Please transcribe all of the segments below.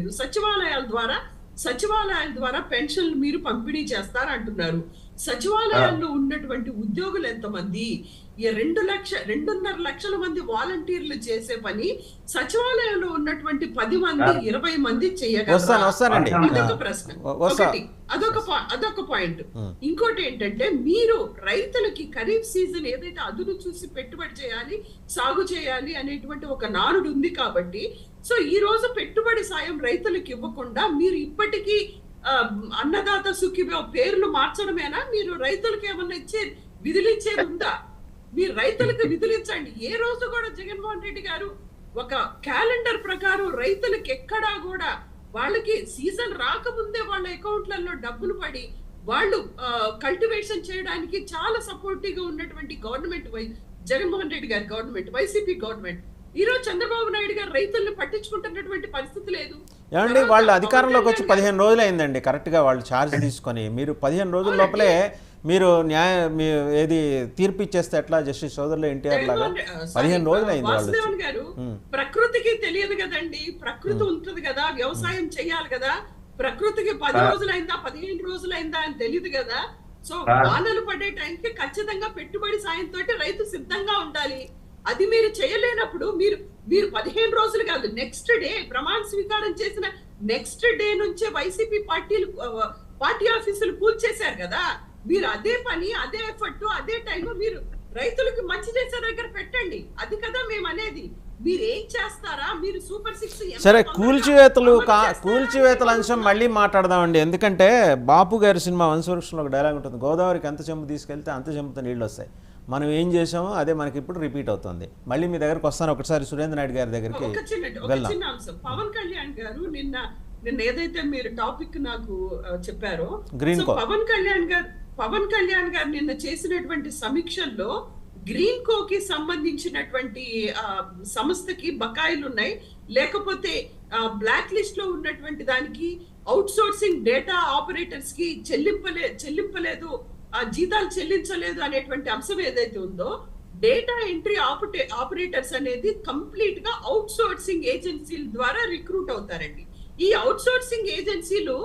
లేదు. సచివాలయాల ద్వారా పెన్షన్లు మీరు పంపిణీ చేస్తారంటున్నారు. సచివాలయాల్లో ఉన్నటువంటి ఉద్యోగులు ఎంతమంది? ఈ 2.5 లక్షల మంది వాలంటీర్లు చేసే పని సచివాలయంలో ఉన్నటువంటి 10 మంది 20 మంది చేయగలరా? ఇదొక ప్రశ్న. ఒకటి అదొక పాయింట్. ఇంకోటి ఏంటంటే, మీరు రైతులకి ఖరీఫ్ సీజన్ ఏదైతే అదును చూసి పెట్టుబడి చేయాలి, సాగు చేయాలి అనేటువంటి ఒక నానుడు ఉంది కాబట్టి, సో ఈ రోజు పెట్టుబడి సాయం రైతులకు ఇవ్వకుండా మీరు ఇప్పటికీ అన్నదాత సుఖీభవ పేర్లు మార్చడమేనా? మీరు రైతులకు ఏమన్నా విధులిచ్చేది ఉందా? మీరు రైతులకు విధులించండి. ఏ రోజు కూడా జగన్మోహన్ రెడ్డి గారు ఒక క్యాలెండర్ ప్రకారం రైతులకు ఎక్కడా కూడా వాళ్ళకి సీజన్ రాకముందే వాళ్ళ అకౌంట్లలో డబ్బులు పడి వాళ్ళు కల్టివేషన్ చేయడానికి చాలా సపోర్టివ్ గా ఉన్నటువంటి గవర్నమెంట్ జగన్మోహన్ రెడ్డి గారి గవర్నమెంట్, వైసీపీ గవర్నమెంట్. ఈ రోజు చంద్రబాబు నాయుడు గారు రైతుల్ని పట్టించుకుంటున్నటువంటి పరిస్థితి లేదు. ఏమండి, వాళ్ళు అధికారంలోకి వచ్చి 15 రోజులు అయిందండి కరెక్ట్గా వాళ్ళు ఛార్జ్ తీసుకొని. మీరు 15 రోజుల లోపలే మీరు ఏది తీర్పు ఇచ్చేస్తే ఎట్లా? జస్టిస్ సోదరులు ఎన్టీఆర్ లాగా 15 రోజులు అయింది వాళ్ళు. గారు ప్రకృతికి తెలియదు కదండి, ప్రకృతి ఉంటుంది కదా, వ్యవసాయం చెయ్యాలి కదా. ప్రకృతికి 10 రోజులైందా 15 రోజులైందా అని తెలియదు కదా. సో వానలు పడే టైంకి ఖచ్చితంగా పెట్టుబడి సాయంతో రైతు సిద్ధంగా ఉండాలి. అది మీరు చేయలేనప్పుడు మీరు 15 రోజులు కాదు, నెక్స్ట్ డే ప్రమాణ స్వీకారం చేసిన నెక్స్ట్ డే నుంచే వైసీపీ పార్టీ ఆఫీసులు కూల్చేశారు కదా. మీరు అదే పని, అదే ఎఫర్ట్, అదే టైం మీరు రైతులకు మంచి చేసే దగ్గర పెట్టండి. అది కదా మేము అనేది. మీరు ఏం చేస్తారా? మీరు సూపర్ 6 సరే, కూల్చివేతల అంశం మళ్ళీ మాట్లాడదామండి. ఎందుకంటే బాపు గారి సినిమా వంశవృక్షంలో ఒక డైలాగ్ ఉంటుంది, గోదావరికి ఎంత చెంబు తీసుకెళ్తే అంత చెంబుతో నీళ్ళు వస్తాయి. మనం ఏం చేసామో అదే మనకి ఇప్పుడు రిపీట్ అవుతుంది. మళ్ళీ మీ దగ్గరకు వస్తాను ఒకసారి, సురేంద్ర నాయుడు గారి దగ్గరికి వెళ్దాం. పవన్ కళ్యాణ్ గారు నిన్న ఏదైతే మీరు టాపిక్ నాకు చెప్పారో, గ్రీన్ కో, పవన్ కళ్యాణ్ గారు నిన్న చేసినటువంటి సమీక్షల్లో గ్రీన్ కోకి సంబంధించినటువంటి సంస్థకి బకాయిలు ఉన్నాయి, లేకపోతే బ్లాక్ లిస్ట్ లో ఉన్నటువంటి దానికి అవుట్ సోర్సింగ్ డేటా ఆపరేటర్స్ కి చెల్లింపలేదు, జీతాలు చెల్లించలేదు అనేటువంటి అంశం ఏదైతే ఉందో, డేటా ఎంట్రీ ఆపరేటర్స్ అనేది కంప్లీట్ గా అవుట్ సోర్సింగ్ ఏజెన్సీల ద్వారా రిక్రూట్ అవుతారండి. ఈ అవుట్ సోర్సింగ్ ఏజెన్సీలు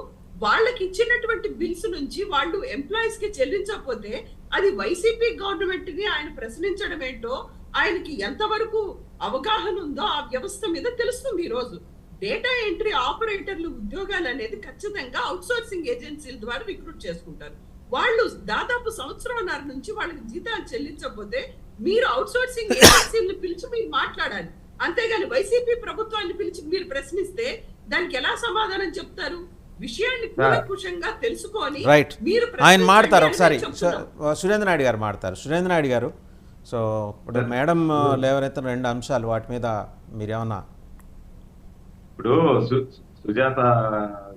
వాళ్ళకి ఇచ్చినటువంటి బిల్స్ నుంచి వాళ్ళు ఎంప్లాయీస్ కి చెల్లించకపోతే అది వైసీపీ గవర్నమెంట్ ని ఆయన ప్రశ్నించడం ఏంటో, ఆయనకి ఎంతవరకు అవగాహన ఉందో ఆ వ్యవస్థ మీద తెలుస్తుంది. ఈ రోజు డేటా ఎంట్రీ ఆపరేటర్లు ఉద్యోగాలు అనేది ఖచ్చితంగా అవుట్ సోర్సింగ్ ఏజెన్సీల ద్వారా రిక్రూట్ చేసుకుంటారు. వాళ్ళు దాదాపు సంవత్సరంన్నర నుంచి వాళ్ళకి జీతాలు చెల్లించకపోతే మీరు అవుట్ సోర్సింగ్ ఏజెన్సీలను పిలిచి మీరు మాట్లాడాలి. అంతేగాని వైసీపీ ప్రభుత్వాన్ని పిలిచి మీరు ప్రశ్నిస్తే దానికి ఎలా సమాధానం చెప్తారు? విషయాన్ని కూలంకుషంగా తెలుసుకొని మీరు ఆయన మాట్లాడతారు. ఒకసారి సురేంద్ర నాయుడు గారు మాట్లాడతారు. సురేంద్ర నాయుడు గారు, సో ఇప్పుడు మేడం లేవనెత్తిన 2 అంశాలు, వాటి మీద మీరేమన్నా? ఇప్పుడు సుజాత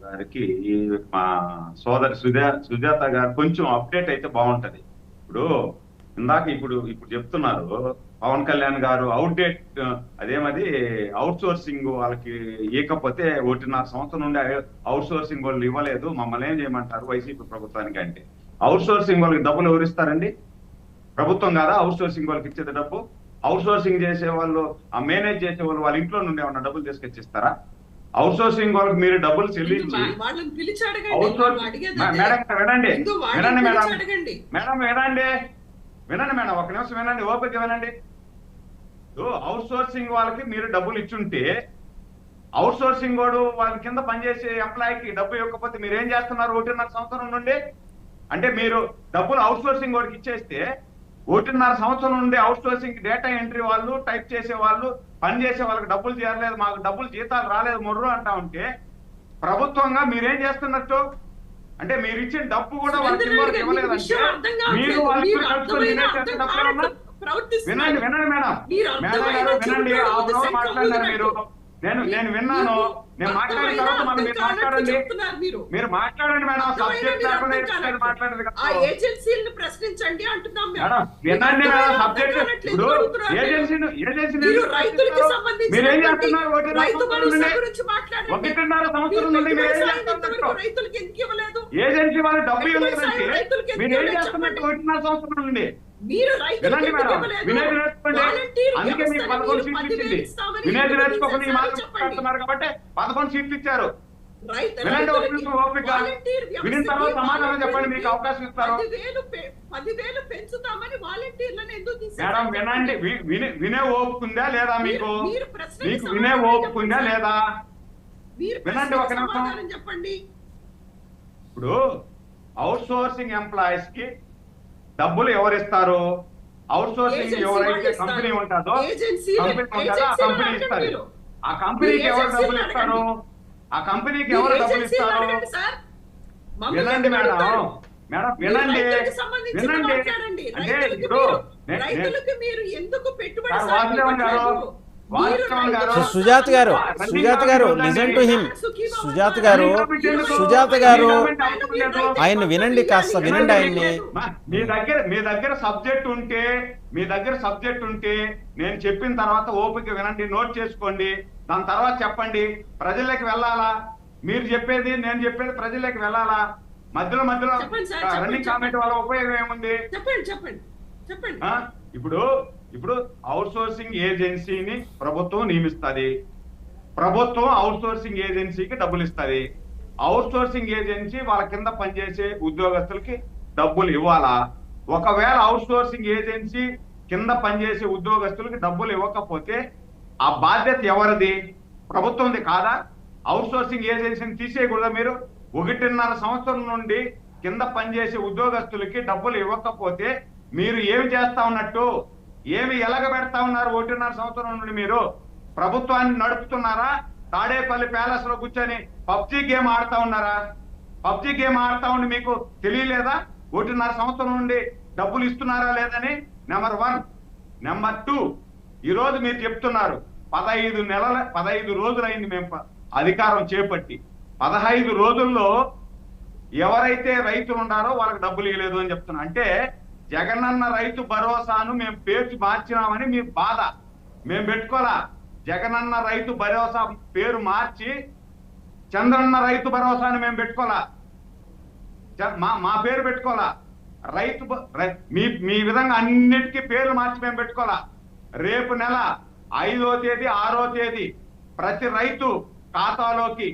గారికి మా సోదరి సుజాత గారు కొంచెం అప్డేట్ అయితే బాగుంటది. ఇప్పుడు చెప్తున్నారు పవన్ కళ్యాణ్ గారు అవుట్డేట్, అదేమది అవుట్ సోర్సింగ్ వాళ్ళకి ఇవ్వకపోతే 1.5 సంవత్సరం నుండి అవుట్ సోర్సింగ్ వాళ్ళు ఇవ్వలేదు, మమ్మల్ని ఏం చేయమంటారు వైసీపీ ప్రభుత్వానికి అంటే, అవుట్ సోర్సింగ్ వాళ్ళకి డబ్బులు ఎవరు ఇస్తారండి? ప్రభుత్వం కాదా అవుట్ సోర్సింగ్ వాళ్ళకి ఇచ్చేది డబ్బు? అవుట్ సోర్సింగ్ చేసే వాళ్ళు, ఆ మేనేజ్ చేసే వాళ్ళు వాళ్ళ ఇంట్లో నుండి ఏమన్నా డబ్బులు తీసుకొచ్చి ఇస్తారా? అవుట్ సోర్సింగ్ వాళ్ళకి మీరు డబ్బులు చెల్లించి మేడం ఒక నిమిషం వినండి, ఓపిక వినండి. అవుట్ సోర్సింగ్ వాళ్ళకి మీరు డబ్బులు ఇచ్చుంటే, అవుట్ సోర్సింగ్ వాడు వాళ్ళ కింద పనిచేసే ఎంప్లాయీకి డబ్బు ఇవ్వకపోతే మీరు ఏం చేస్తున్నారు 1.5 సంవత్సరం నుండి? అంటే మీరు డబ్బులు అవుట్ సోర్సింగ్ వాడికి ఇచ్చేస్తే 1.5 సంవత్సరం నుండి అవుట్ సోర్సింగ్ డేటా ఎంట్రీ వాళ్ళు, టైప్ చేసే వాళ్ళు, పని చేసే వాళ్ళకి డబ్బులు చేరలేదు, మాకు డబ్బులు జీతాలు రాలేదు మొర్రు అంటా ఉంటే ప్రభుత్వంగా మీరేం చేస్తున్నట్టు? అంటే మీరు ఇచ్చిన డబ్బు కూడా వాళ్ళకి ఇవ్వలేదంటే మీరు వాళ్ళకి వినండి మేడం, మేడం గారు వినండి, మాట్లాడినారు మీరు. నేను విన్నాను, నేను మాట్లాడిన తర్వాత మళ్ళీ మీరు మాట్లాడండి. మీరు మాట్లాడండి మేడం, సబ్జెక్ట్ మాట్లాడేది ప్రశ్నించండి అంటున్నాం. వినండి మేడం, సబ్జెక్ట్ ఇప్పుడు ఏజెన్సీని మీరేం చేస్తున్నారు? 1.5 సంవత్సరం నుండి ఏజెన్సీ వాళ్ళు డబ్బు ఇవ్వలేదంటే మీరు ఏం చేస్తున్నట్టు 1.5 సంవత్సరం నుండి? మీరు రైతులకు వినండి ఎందుకు మేడం, ఇవ్వలేదు? వినేది నేర్చుకోండి. వాలంటీర్ అందుకే మీకు వ్యవస్థని 11 మీరు సీట్లు 10,000 ఇచ్చింది. ఇస్తామని వినేది ఎందుకు నేర్చుకోకుండా ఈ మాట తీసేశారో చెప్పండి. మాట్లాడుతున్నారు కాబట్టి 11 సీట్లు ఇచ్చారు. వినండి, ఒక రైతులకి నిమిషం ఓపిక. వాలంటీర్ వినిన తర్వాత వ్యవస్థకి సమాధానం చెప్పండి, మీకు అవకాశం ఇస్తారు. 10,000 పెంచుతామని వాలంటీర్లను ఎందుకు మేడం తీసేశారు? వినండి, వినే ఓపుకుందా లేదా మీకు? మీరు ప్రశ్నకి మీకు వినే సమాధానం ఓపుకుందా చెప్పండి. లేదా? మీరు వినండి ఒక ప్రశ్నకి నిమిషం. సమాధానం చెప్పండి. ఇప్పుడు అవుట్ సోర్సింగ్ ఎంప్లాయీస్ కి డబ్బులు ఎవరిస్తారు? అవుట్ సోర్సింగ్ ఏజెన్సీ ఎవరైతే వాళ్ళు ఇస్తారు. కంపెనీ ఉంటుందో, ఏజెన్సీలు- కంపెనీ ఉంటుందో ఆ ఏజెన్సీలు కంపెనీ అడగండి ఇస్తారు. మీరు. ఆ కంపెనీకి ఎవరు ఏజెన్సీలు డబ్బులు ఇస్తారు? అడగండి. ఆ కంపెనీకి మీరు ఎవరు డబ్బులు ఏజెన్సీలు ఇస్తారు? అడగండి సార్. మమ్మల్ని వినండి ఎందుకు మేడం, అడుగుతారు? మేడం మీరు వినండి, రైతులకు సంబంధించి వినండి. మాట్లాడండి. అంటే రైతులకు ఇప్పుడు మీరు- రైతులకు మీరు ఎందుకు పెట్టుబడి సార్, సాయం వాసుదేవన్ గారు, ఇవ్వట్లేదు? వాసుదేవన్ గారు, మీరు సుజాత గారు, running Sujatha garu, comment listen to him. సుఖీభావం సుజాత గారు, సుజాత గారు, ఆయన వినండి, కాస్త వినండి ఆయన్ని. మీ దగ్గర సబ్జెక్ట్ ఉంటే, నేను చెప్పిన తర్వాత ఓపిక వినండి, నోట్ చేసుకోండి, దాని తర్వాత చెప్పండి. ప్రజలకు వెళ్ళాలా? మీరు చెప్పేది నేను చెప్పేది ప్రజలకు వెళ్ళాలా? మధ్యలో చెప్పండి సార్, చెప్పండి, రన్నింగ్ కామెంట్ వల్ల ఉపయోగం ఏముంది? చెప్పండి. ఇప్పుడు అవుట్ సోర్సింగ్ ఏజెన్సీని ప్రభుత్వం నియమిస్తుంది. ప్రభుత్వం అవుట్ సోర్సింగ్ ఏజెన్సీకి డబ్బులు ఇస్తుంది. అవుట్ సోర్సింగ్ ఏజెన్సీ వాళ్ళ కింద పనిచేసే ఉద్యోగస్తులకి డబ్బులు ఇవ్వాలా? ఒకవేళ అవుట్ సోర్సింగ్ ఏజెన్సీ కింద పనిచేసే ఉద్యోగస్తులకి డబ్బులు ఇవ్వకపోతే ఆ బాధ్యత ఎవరిది? ప్రభుత్వంది కాదా? అవుట్ సోర్సింగ్ ఏజెన్సీని తీసేయకూడదా మీరు? 1.5 సంవత్సరం నుండి కింద పనిచేసే ఉద్యోగస్తులకి డబ్బులు ఇవ్వకపోతే మీరు ఏమి చేస్తా ఉన్నట్టు? ఏమి ఎలగబెడతా ఉన్నారు? 1.5 సంవత్సరం నుండి మీరు ప్రభుత్వాన్ని నడుపుతున్నారా? తాడేపల్లి ప్యాలెస్ లో కూర్చొని పబ్జీ గేమ్ ఆడుతా ఉన్నారా? పబ్జీ గేమ్ ఆడుతా ఉండి మీకు తెలియలేదా 1.5 సంవత్సరం నుండి డబ్బులు ఇస్తున్నారా లేదని? నెంబర్ 1. నెంబర్ 2, ఈ రోజు మీరు చెప్తున్నారు 15 రోజులైంది మేము అధికారం చేపట్టి. 15 రోజుల్లో ఎవరైతే రైతులు ఉన్నారో వాళ్ళకి డబ్బులు ఇవ్వలేదు అని చెప్తున్నా. అంటే జగనన్న రైతు భరోసాను మేము పేరు మార్చినామని మీ బాధ. మేము పెట్టుకోలా. జగనన్న రైతు భరోసా పేరు మార్చి చంద్రన్న రైతు భరోసాని మేము పెట్టుకోలా. మా పేరు పెట్టుకోలా. మీ విధంగా అన్నిటికీ పేర్లు మార్చి మేము పెట్టుకోలా. రేపు నెల 5వ తేదీ 6వ తేదీ ప్రతి రైతు ఖాతాలోకి